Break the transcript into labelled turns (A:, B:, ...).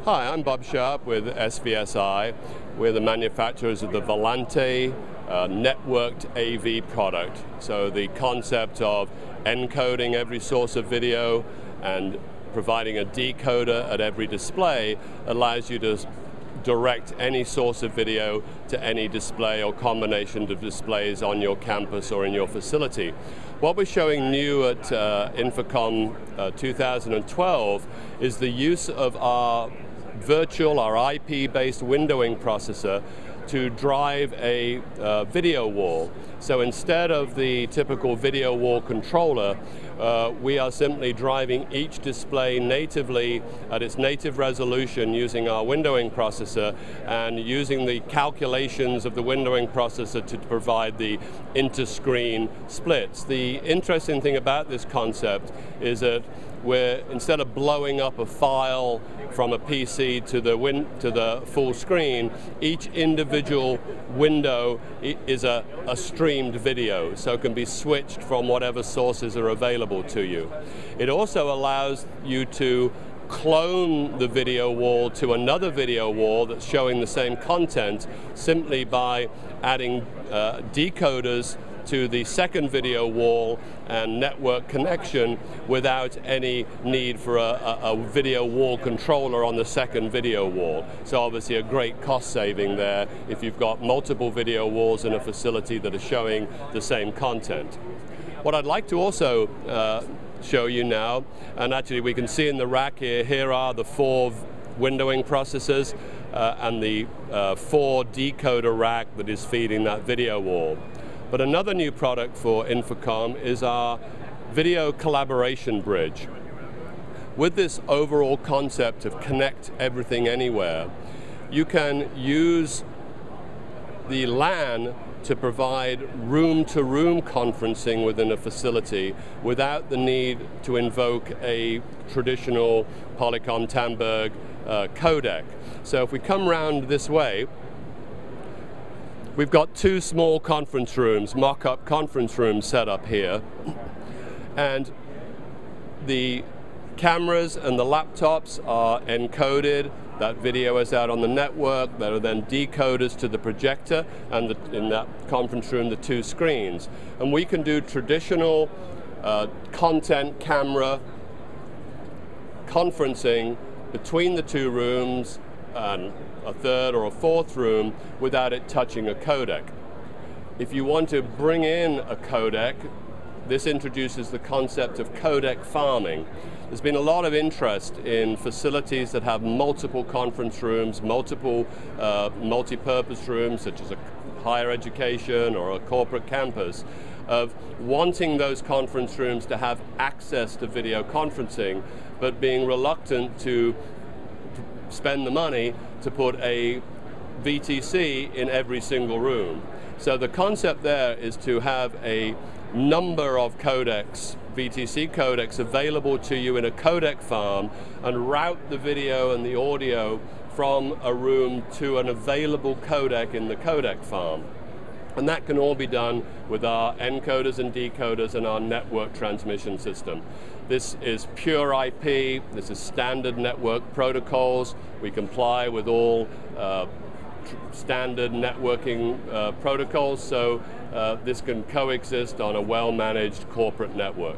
A: Hi, I'm Bob Sharp with SVSI. We're the manufacturers of the Volante networked AV product. So the concept of encoding every source of video and providing a decoder at every display allows you to direct any source of video to any display or combination of displays on your campus or in your facility. What we're showing new at InfoComm 2012 is the use of our IP-based windowing processor to drive a video wall. So instead of the typical video wall controller, we are simply driving each display natively at its native resolution using our windowing processor and using the calculations of the windowing processor to provide the inter-screen splits. The interesting thing about this concept is that instead of blowing up a file from a PC to the full screen, each individual window is a streamed video, so it can be switched from whatever sources are available to you. It also allows you to clone the video wall to another video wall that's showing the same content simply by adding decoders to the second video wall and network connection without any need for a video wall controller on the second video wall. So obviously a great cost saving there if you've got multiple video walls in a facility that are showing the same content. What I'd like to also show you now, and actually we can see in the rack here are the 4 windowing processors and the 4 decoder rack that is feeding that video wall. But another new product for InfoComm is our video collaboration bridge. With this overall concept of connect everything anywhere, you can use the LAN to provide room-to-room conferencing within a facility without the need to invoke a traditional Polycom-Tandberg codec. So if we come round this way, we've got 2 small conference rooms, mock-up conference rooms set up here, and the cameras and the laptops are encoded. That video is out on the network. There are then decoders to the projector, and in that conference room, the 2 screens. And we can do traditional content camera conferencing between the 2 rooms and a 3rd or a 4th room without it touching a codec. If you want to bring in a codec, this introduces the concept of codec farming. There's been a lot of interest in facilities that have multiple conference rooms, multiple multi-purpose rooms, such as a higher education or a corporate campus, of wanting those conference rooms to have access to video conferencing, but being reluctant to spend the money to put a VTC in every single room. So the concept there is to have a number of codecs, VTC codecs, available to you in a codec farm and route the video and the audio from a room to an available codec in the codec farm. And that can all be done with our encoders and decoders and our network transmission system. This is pure IP, this is standard network protocols. We comply with all standard networking protocols, so this can coexist on a well-managed corporate network.